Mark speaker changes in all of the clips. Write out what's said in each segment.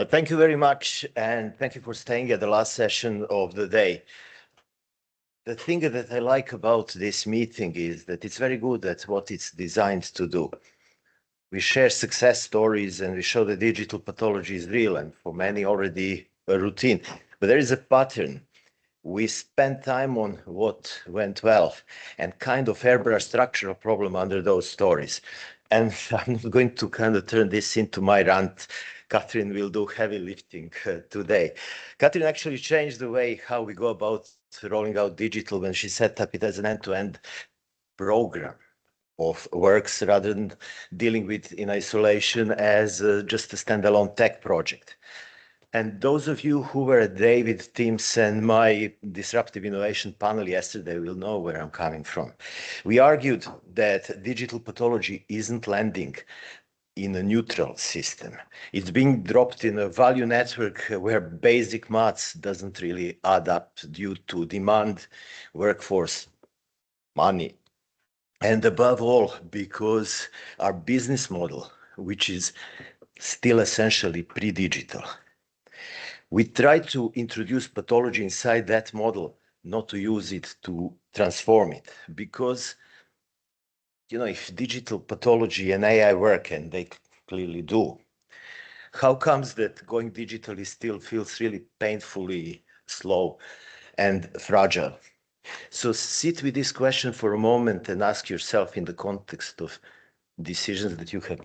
Speaker 1: Thank you very much, and thank you for staying at the last session of the day. The thing that I like about this meeting is that it's very good at what it's designed to do. We share success stories and we show that digital pathology is real and for many already a routine. But there is a pattern. We spend time on what went well and kind of airbrush structural problem under those stories. And I'm not going to kind of turn this into my rant. Katherine will do heavy lifting today. Katherine actually changed the way how we go about rolling out digital when she set up it as an end-to-end program of works rather than dealing with in isolation as just a standalone tech project. And those of you who were at David, Tim's, and my disruptive innovation panel yesterday will know where I'm coming from. We argued that digital pathology isn't landing in a neutral system. It's being dropped in a value network where basic maths doesn't really add up due to demand, workforce, money, and above all, because our business model, which is still essentially pre-digital. We try to introduce pathology inside that model, not to use it to transform it, because if digital pathology and AI work, and they clearly do, how comes that going digitally still feels really painfully slow and fragile? So sit with this question for a moment and ask yourself in the context of decisions that you have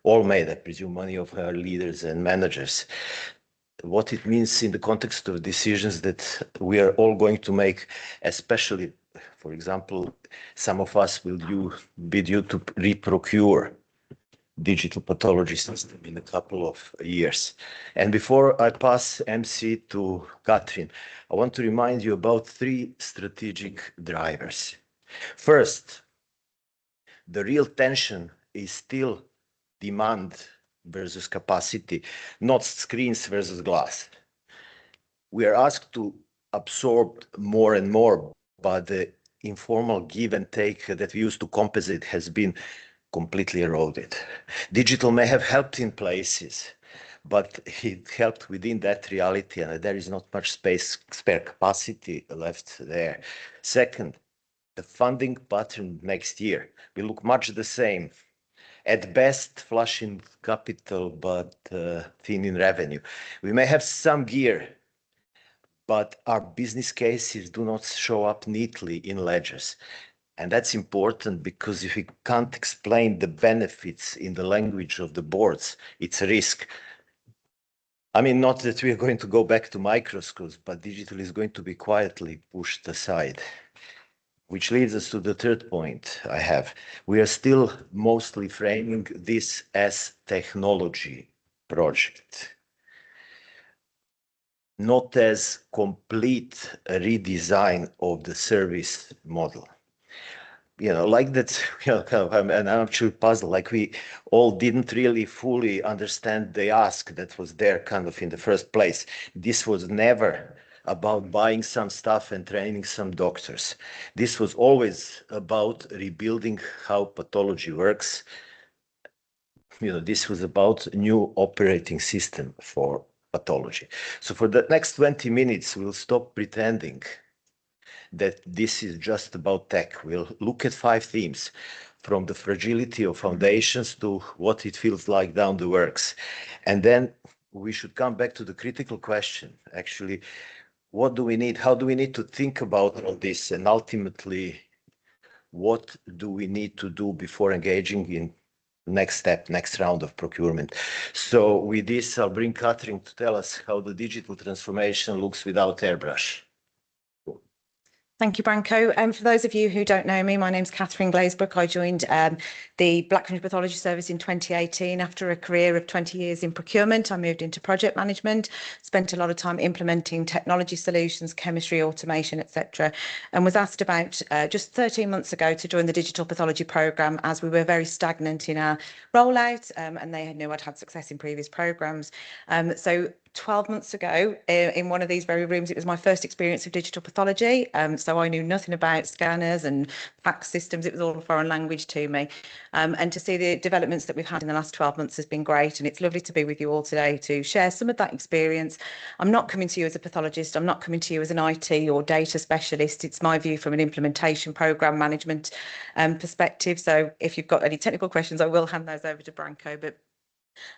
Speaker 1: all made, I presume many of our leaders and managers, what it means in the context of decisions that we are all going to make, especially, for example, some of us will be due to reprocure digital pathology system in a couple of years. And before I pass MC to Katherine, I want to remind you about 3 strategic drivers. First, the real tension is still demand versus capacity, not screens versus glass. We are asked to absorb more and more, but the informal give and take that we used to compensate has been completely eroded. Digital may have helped in places, but it helped within that reality, and there is not much spare capacity left there. Second, the funding pattern next year will look much the same. At best, flush in capital, but thin in revenue. We may have some gear, but our business cases do not show up neatly in ledgers. And that's important because if we can't explain the benefits in the language of the boards, it's a risk. I mean, not that we are going to go back to microscopes, but digital is going to be quietly pushed aside. Which leads us to the third point I have. We are still mostly framing this as technology project, not as complete redesign of the service model. Like that, I'm actually puzzled, like we all didn't really fully understand the ask that was there kind of in the first place. This was never about buying some stuff and training some doctors. This was always about rebuilding how pathology works. This was about a new operating system for pathology. So for the next 20 minutes, we'll stop pretending that this is just about tech. We'll look at 5 themes, from the fragility of foundations to what it feels like down the works. And then we should come back to the critical question, actually, what do we need? How do we need to think about all this? And ultimately, what do we need to do before engaging in next step, next round of procurement? So with this, I'll bring Katherine to tell us how the digital transformation looks without airbrush.
Speaker 2: Thank you, Branko. For those of you who don't know me, my name's Katherine Glazebrook. I joined the Black Country Pathology Service in 2018 after a career of 20 years in procurement. I moved into project management, spent a lot of time implementing technology solutions, chemistry, automation, etc., and was asked about just 13 months ago to join the digital pathology programme as we were very stagnant in our rollout, and they knew I'd had success in previous programmes. So 12 months ago in one of these very rooms. It was my first experience of digital pathology. So I knew nothing about scanners and fax systems. It was all a foreign language to me. And to see the developments that we've had in the last 12 months has been great. And it's lovely to be with you all today to share some of that experience. I'm not coming to you as a pathologist. I'm not coming to you as an IT or data specialist. It's my view from an implementation program management perspective. So if you've got any technical questions, I will hand those over to Branko. But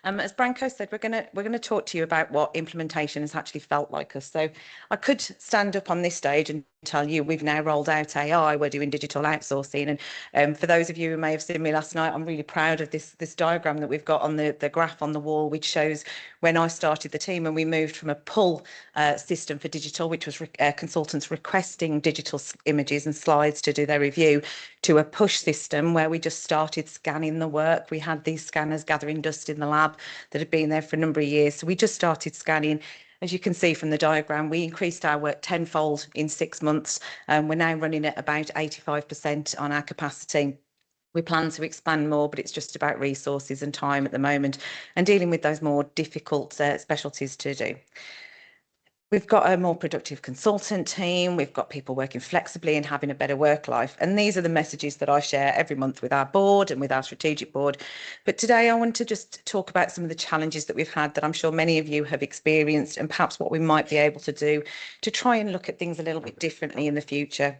Speaker 2: as Branko said, we're gonna talk to you about what implementation has actually felt like us. So I could stand up on this stage and tell you we've now rolled out AI, we're doing digital outsourcing. And for those of you who may have seen me last night, I'm really proud of this diagram that we've got on the graph on the wall, which shows when I started the team and we moved from a pull system for digital, which was consultants requesting digital images and slides to do their review, to a push system where we just started scanning the work. We had these scanners gathering dust in the lab that had been there for a number of years. So we just started scanning. As you can see from the diagram, we increased our work tenfold in 6 months. We're now running at about 85% on our capacity. We plan to expand more, but it's just about resources and time at the moment and dealing with those more difficult specialties to do. We've got a more productive consultant team. We've got people working flexibly and having a better work life. And these are the messages that I share every month with our board and with our strategic board. But today I want to just talk about some of the challenges that we've had that I'm sure many of you have experienced, and perhaps what we might be able to do to try and look at things a little bit differently in the future.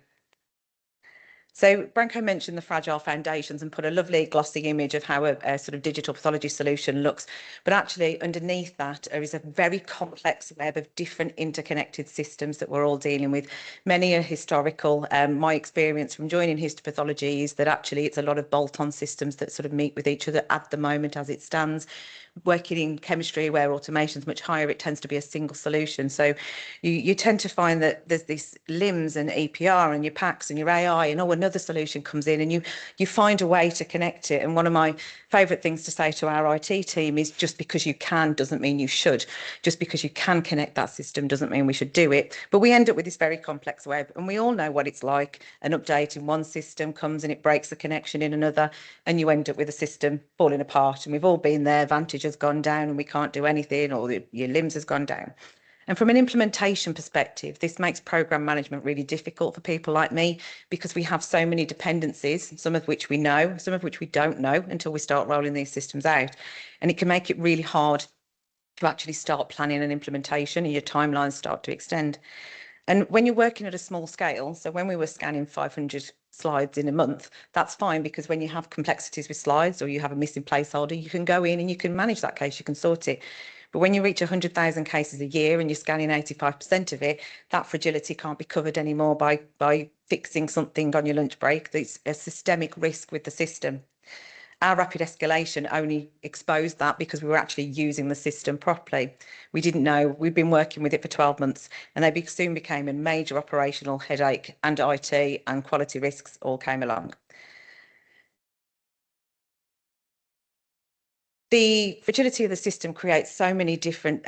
Speaker 2: So Branko mentioned the fragile foundations and put a lovely glossy image of how a sort of digital pathology solution looks. But actually underneath that is a very complex web of different interconnected systems that we're all dealing with. Many are historical. My experience from joining histopathology is that actually it's a lot of bolt-on systems that sort of meet with each other at the moment as it stands. Working in chemistry where automation is much higher, it tends to be a single solution. So you tend to find that there's these LIMS and EPR and your PACS and your AI, and another solution comes in and you find a way to connect it. And one of my favourite things to say to our IT team is just because you can doesn't mean you should. Just because you can connect that system doesn't mean we should do it. But we end up with this very complex web, and we all know what it's like. An update in one system comes and it breaks the connection in another, and you end up with a system falling apart. And we've all been there. Vantage has gone down and we can't do anything, or your LIMS has gone down. And from an implementation perspective, this makes program management really difficult for people like me, because we have so many dependencies, some of which we know, some of which we don't know until we start rolling these systems out. And it can make it really hard to actually start planning an implementation, and your timelines start to extend. And when you're working at a small scale, so when we were scanning 500 slides in a month, that's fine, because when you have complexities with slides or you have a missing placeholder, you can go in and you can manage that case, you can sort it. But when you reach 100,000 cases a year and you're scanning 85% of it, that fragility can't be covered anymore by fixing something on your lunch break. There's a systemic risk with the system. Our rapid escalation only exposed that because we were actually using the system properly. We didn't know. We'd been working with it for 12 months, and they soon became a major operational headache, and IT and quality risks all came along. The fragility of the system creates so many different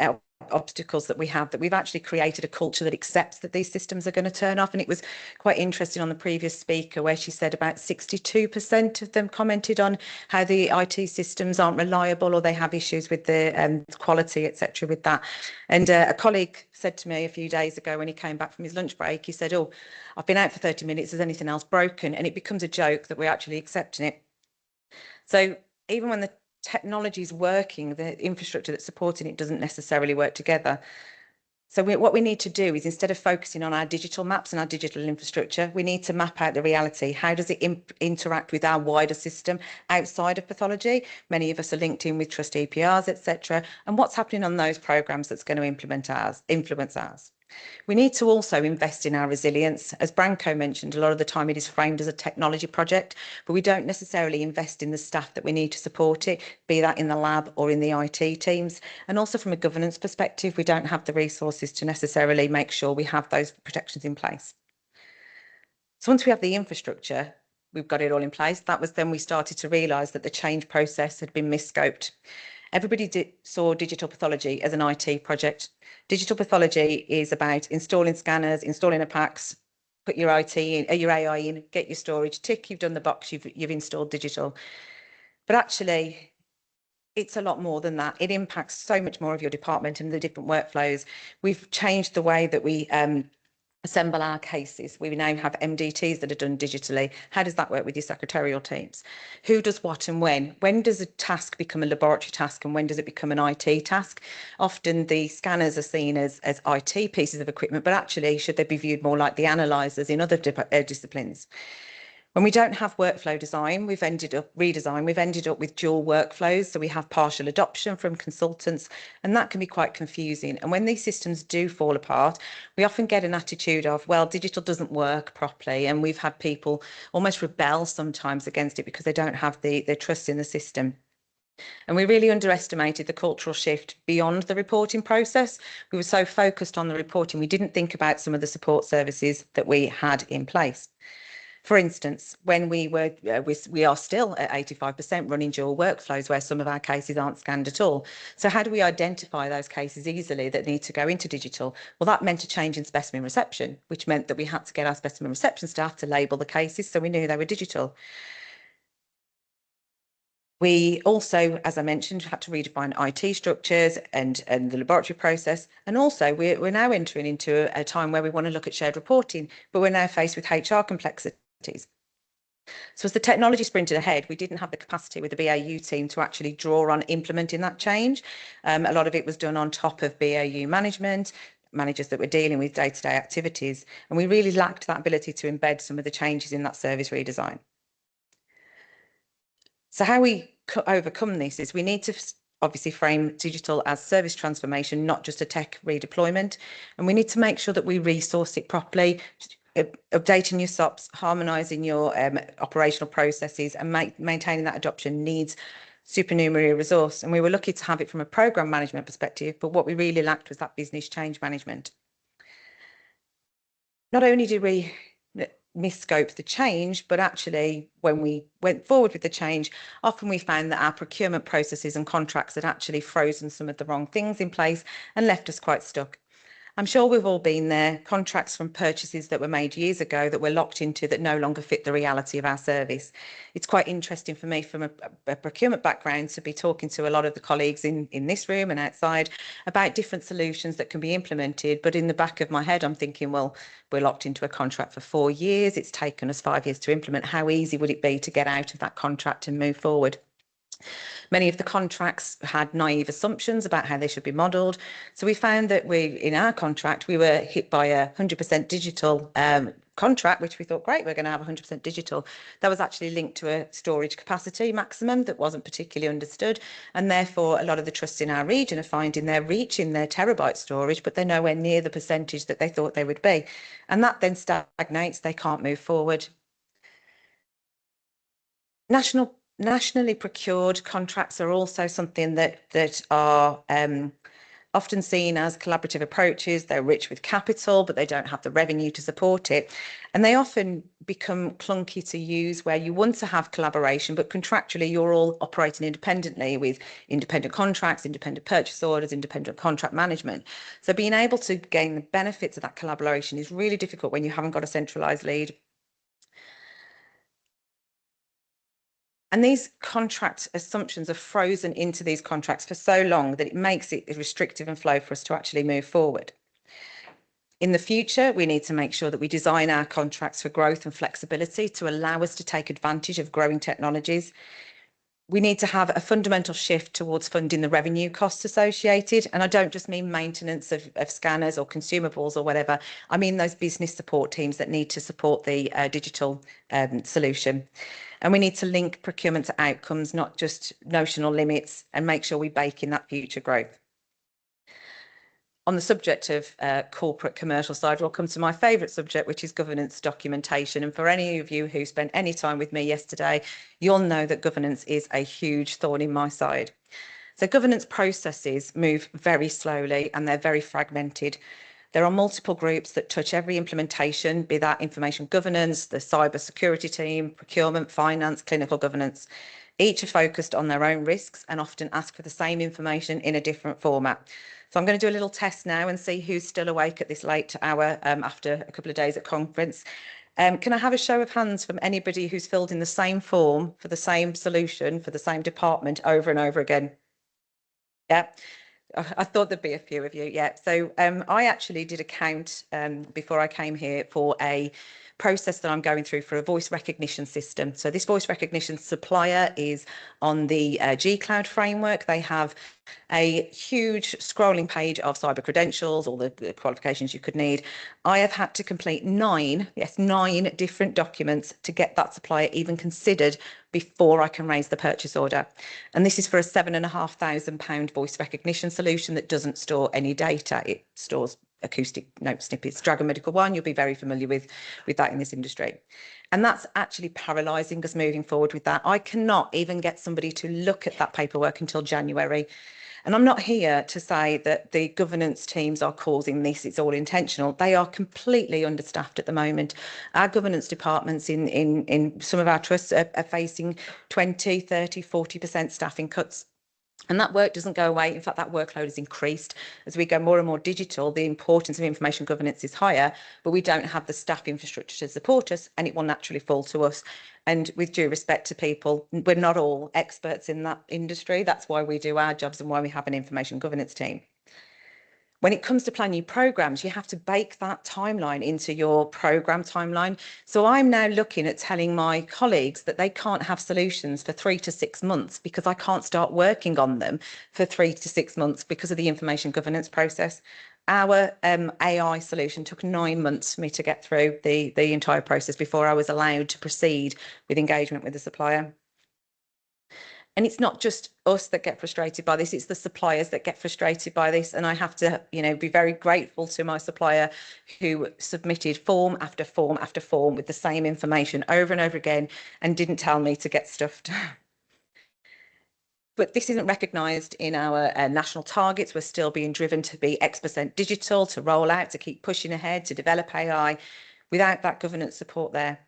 Speaker 2: obstacles that we have, that we've actually created a culture that accepts that these systems are going to turn off. And it was quite interesting on the previous speaker where she said about 62% of them commented on how the IT systems aren't reliable, or they have issues with the quality, etc. with that. And a colleague said to me a few days ago when he came back from his lunch break, he said, "Oh, I've been out for 30 minutes, is anything else broken?" And it becomes a joke that we're actually accepting it. So even when the technology is working, the infrastructure that's supporting it doesn't necessarily work together. So what we need to do is, instead of focusing on our digital maps and our digital infrastructure, we need to map out the reality. How does it interact with our wider system outside of pathology? Many of us are linked in with trust EPRs, etc. And what's happening on those programs that's going to influence ours? We need to also invest in our resilience. As Branko mentioned, a lot of the time it is framed as a technology project, but we don't necessarily invest in the staff that we need to support it, be that in the lab or in the IT teams. And also from a governance perspective, we don't have the resources to necessarily make sure we have those protections in place. So once we have the infrastructure, we've got it all in place. That was then we started to realise that the change process had been mis-scoped. Everybody saw digital pathology as an IT project. Digital pathology is about installing scanners, installing a PACS, put your IT in, your AI in, get your storage, tick, you've done the box, you've installed digital. But actually, It's a lot more than that. It impacts so much more of your department and the different workflows. We've changed the way that we assemble our cases. We now have MDTs that are done digitally. How does that work with your secretarial teams? Who does what and when? When does a task become a laboratory task and when does it become an IT task? Often the scanners are seen as IT pieces of equipment, but actually should they be viewed more like the analysers in other disciplines? When we don't have workflow design, we've ended up with dual workflows. So we have partial adoption from consultants, and that can be quite confusing. And when these systems do fall apart, we often get an attitude of, well, digital doesn't work properly. And we've had people almost rebel sometimes against it because they don't have the trust in the system. And we really underestimated the cultural shift beyond the reporting process. We were so focused on the reporting, we didn't think about some of the support services that we had in place. For instance, when we are still at 85% running dual workflows where some of our cases aren't scanned at all. So how do we identify those cases easily that need to go into digital? Well, that meant a change in specimen reception, which meant that we had to get our specimen reception staff to label the cases so we knew they were digital. We also, as I mentioned, had to redefine IT structures and the laboratory process. And also we're now entering into a time where we want to look at shared reporting, but we're now faced with HR complexities. So as the technology sprinted ahead, we didn't have the capacity with the BAU team to actually draw on implementing that change. A lot of it was done on top of BAU management, managers that were dealing with day-to-day activities. And we really lacked that ability to embed some of the changes in that service redesign. So how we overcome this is we need to obviously frame digital as service transformation, not just a tech redeployment. And we need to make sure that we resource it properly, updating your SOPs, harmonising your operational processes and maintaining that adoption needs supernumerary resource. And we were lucky to have it from a programme management perspective, but what we really lacked was that business change management. Not only did we misscope the change, but actually when we went forward with the change, often we found that our procurement processes and contracts had actually frozen some of the wrong things in place and left us quite stuck. I'm sure we've all been there, contracts from purchases that were made years ago that we're locked into that no longer fit the reality of our service. It's quite interesting for me from a procurement background to be talking to a lot of the colleagues in this room and outside about different solutions that can be implemented. But in the back of my head, I'm thinking, well, we're locked into a contract for 4 years. It's taken us 5 years to implement. How easy would it be to get out of that contract and move forward? Many of the contracts had naive assumptions about how they should be modelled. So we found that in our contract, we were hit by a 100% digital contract, which we thought, great, we're going to have 100% digital. That was actually linked to a storage capacity maximum that wasn't particularly understood. And therefore, a lot of the trusts in our region are finding they're reaching their terabyte storage, but they're nowhere near the percentage that they thought they would be. And that then stagnates. They can't move forward. Nationally procured contracts are also something that are often seen as collaborative approaches. They're rich with capital, but they don't have the revenue to support it. And they often become clunky to use where you want to have collaboration, but contractually you're all operating independently with independent contracts, independent purchase orders, independent contract management. So being able to gain the benefits of that collaboration is really difficult when you haven't got a centralised lead. And these contract assumptions are frozen into these contracts for so long that it makes it restrictive and slow for us to actually move forward. In the future, we need to make sure that we design our contracts for growth and flexibility to allow us to take advantage of growing technologies. We need to have a fundamental shift towards funding the revenue costs associated. And I don't just mean maintenance of scanners or consumables or whatever. I mean those business support teams that need to support the digital solution. And we need to link procurement to outcomes, not just notional limits, and make sure we bake in that future growth. On the subject of corporate commercial side, we'll come to my favourite subject, which is governance documentation. And for any of you who spent any time with me yesterday, you'll know that governance is a huge thorn in my side. So governance processes move very slowly and they're very fragmented. There are multiple groups that touch every implementation, be that information governance, the cyber security team, procurement, finance, clinical governance. Each are focused on their own risks and often ask for the same information in a different format. So I'm going to do a little test now and see who's still awake at this late hour after a couple of days at conference. Can I have a show of hands from anybody who's filled in the same form for the same solution for the same department over and over again? Yeah. I thought there'd be a few of you. Yeah. So I actually did a count before I came here for a process that I'm going through for a voice recognition system. So this voice recognition supplier is on the G Cloud framework. They have a huge scrolling page of cyber credentials, all the qualifications you could need. I have had to complete nine different documents to get that supplier even considered before I can raise the purchase order. And this is for a £7,500 voice recognition solution that doesn't store any data. It stores acoustic note snippets. Dragon Medical One, you'll be very familiar with that in this industry. And that's actually paralysing us moving forward with that. I cannot even get somebody to look at that paperwork until January. And I'm not here to say that the governance teams are causing this, it's all intentional. They are completely understaffed at the moment. Our governance departments in some of our trusts are facing 20, 30, 40% staffing cuts. And that work doesn't go away. In fact, that workload has increased. As we go more and more digital, the importance of information governance is higher, but we don't have the staff infrastructure to support us, and it will naturally fall to us. And with due respect to people, we're not all experts in that industry. That's why we do our jobs and why we have an information governance team. When it comes to plan new programs, you have to bake that timeline into your program timeline. So I'm now looking at telling my colleagues that they can't have solutions for 3 to 6 months because I can't start working on them for 3 to 6 months because of the information governance process. Our AI solution took 9 months for me to get through the entire process before I was allowed to proceed with engagement with the supplier. And it's not just us that get frustrated by this, it's the suppliers that get frustrated by this. And I have to, be very grateful to my supplier who submitted form after form after form with the same information over and over again and didn't tell me to get stuffed. But this isn't recognised in our national targets. We're still being driven to be X% digital, to roll out, to keep pushing ahead, to develop AI. Without that governance support there,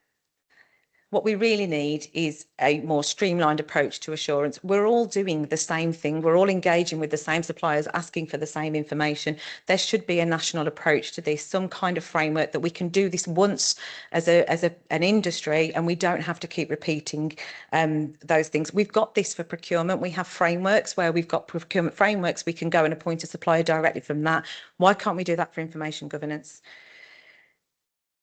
Speaker 2: what we really need is a more streamlined approach to assurance. We're all doing the same thing. We're all engaging with the same suppliers, asking for the same information. There should be a national approach to this, some kind of framework that we can do this once as an industry, and we don't have to keep repeating those things. We've got this for procurement. We have frameworks where we've got procurement frameworks. We can go and appoint a supplier directly from that. Why can't we do that for information governance?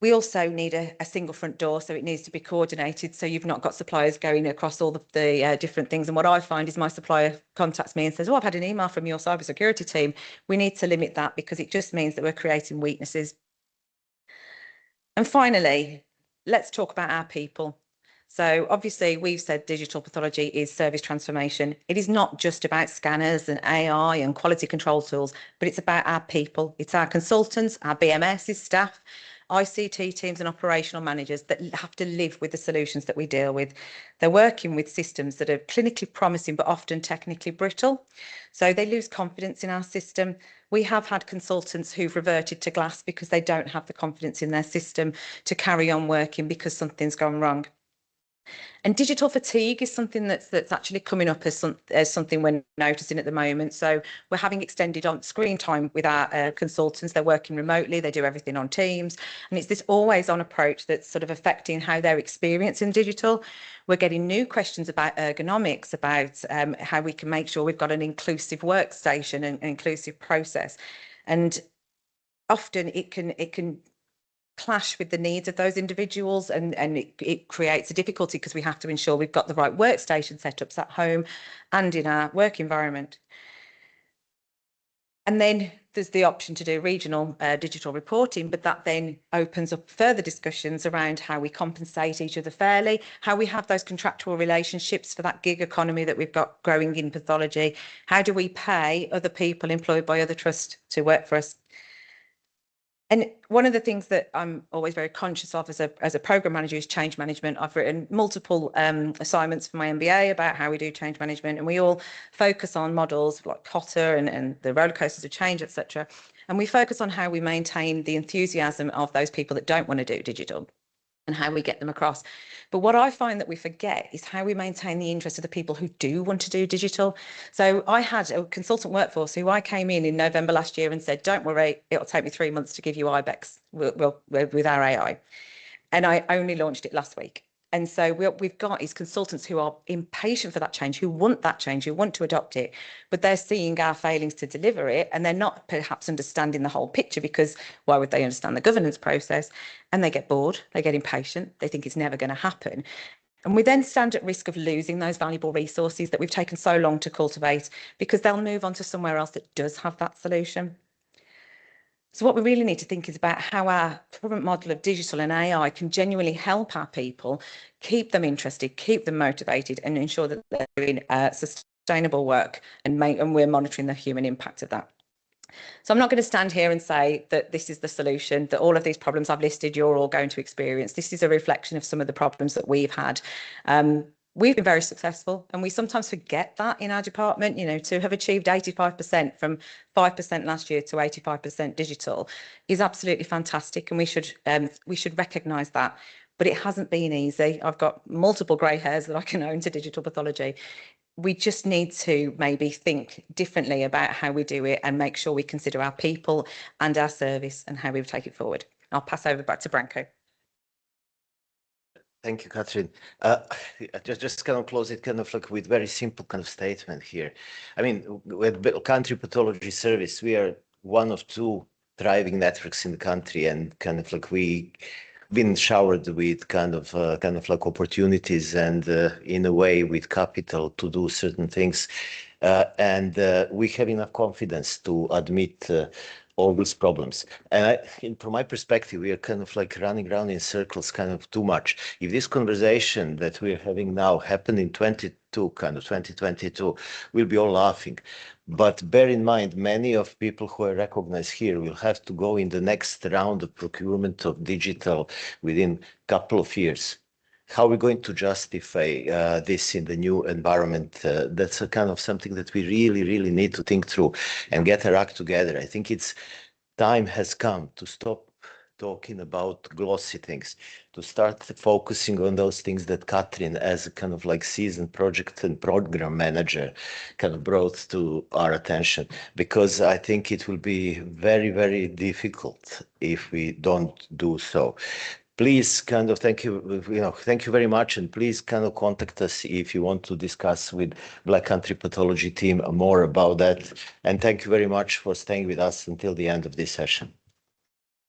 Speaker 2: We also need a single front door, so it needs to be coordinated. So you've not got suppliers going across all the different things. And what I find is my supplier contacts me and says, "Oh, I've had an email from your cybersecurity team." We need to limit that because it just means that we're creating weaknesses. And finally, let's talk about our people. So obviously we've said digital pathology is service transformation. It is not just about scanners and AI and quality control tools, but it's about our people. It's our consultants, our BMS's staff, ICT teams and operational managers that have to live with the solutions that we deal with. They're working with systems that are clinically promising but often technically brittle. So they lose confidence in our system. We have had consultants who've reverted to glass because they don't have the confidence in their system to carry on working because something's gone wrong. And digital fatigue is something that's actually coming up as something we're noticing at the moment. So we're having extended on screen time with our consultants. They're working remotely. They do everything on Teams. And it's this always on approach that's sort of affecting how they're experiencing digital. We're getting new questions about ergonomics, about how we can make sure we've got an inclusive workstation and inclusive process. And often it can clash with the needs of those individuals, and it creates a difficulty because we have to ensure we've got the right workstation setups at home and in our work environment. And then there's the option to do regional digital reporting, but that then opens up further discussions around how we compensate each other fairly, how we have those contractual relationships for that gig economy that we've got growing in pathology. How do we pay other people employed by other trusts to work for us? And one of the things that I'm always very conscious of as a program manager is change management. I've written multiple assignments for my MBA about how we do change management, and we all focus on models like Cotter and the roller coasters of change, etc. And we focus on how we maintain the enthusiasm of those people that don't want to do digital and how we get them across. But what I find that we forget is how we maintain the interest of the people who do want to do digital. So I had a consultant workforce who I came in November last year and said, "Don't worry, it'll take me 3 months to give you IBEX with our AI." And I only launched it last week. And so what we've got is consultants who are impatient for that change, who want that change, who want to adopt it, but they're seeing our failings to deliver it, and they're not perhaps understanding the whole picture, because why would they understand the governance process? And they get bored, they get impatient, they think it's never going to happen. And we then stand at risk of losing those valuable resources that we've taken so long to cultivate, because they'll move on to somewhere else that does have that solution. So what we really need to think is about how our current model of digital and AI can genuinely help our people, keep them interested, keep them motivated, and ensure that they're doing sustainable work, and we're monitoring the human impact of that. So I'm not going to stand here and say that this is the solution, that all of these problems I've listed you're all going to experience. This is a reflection of some of the problems that we've had. We've been very successful, and we sometimes forget that in our department. You know, to have achieved 85% from 5% last year to 85% digital is absolutely fantastic, and we should recognise that. But it hasn't been easy. I've got multiple grey hairs that I can own to digital pathology. We just need to maybe think differently about how we do it, and make sure we consider our people and our service and how we take it forward. I'll pass over back to Branko.
Speaker 1: Thank you, Katherine. Just kind of close it kind of like with very simple kind of statement here. I mean, with Country Pathology Service, we are one of two thriving networks in the country, and kind of like we been showered with kind of like opportunities, and in a way with capital to do certain things, and we have enough confidence to admit all these problems. And from my perspective, we are kind of like running around in circles kind of too much. If this conversation that we're having now happened in 2022, we'll be all laughing. But bear in mind, many of people who are recognized here will have to go in the next round of procurement of digital within a couple of years. How are we going to justify this in the new environment? That's a kind of something that we really, really need to think through and get our act together. I think time has come to stop talking about glossy things, to start focusing on those things that Katherine, as a kind of like seasoned project and program manager, kind of brought to our attention, because I think it will be very, very difficult if we don't do so. Please kind of thank you very much, and please kind of contact us if you want to discuss with Black Country Pathology team more about that. And thank you very much for staying with us until the end of this session.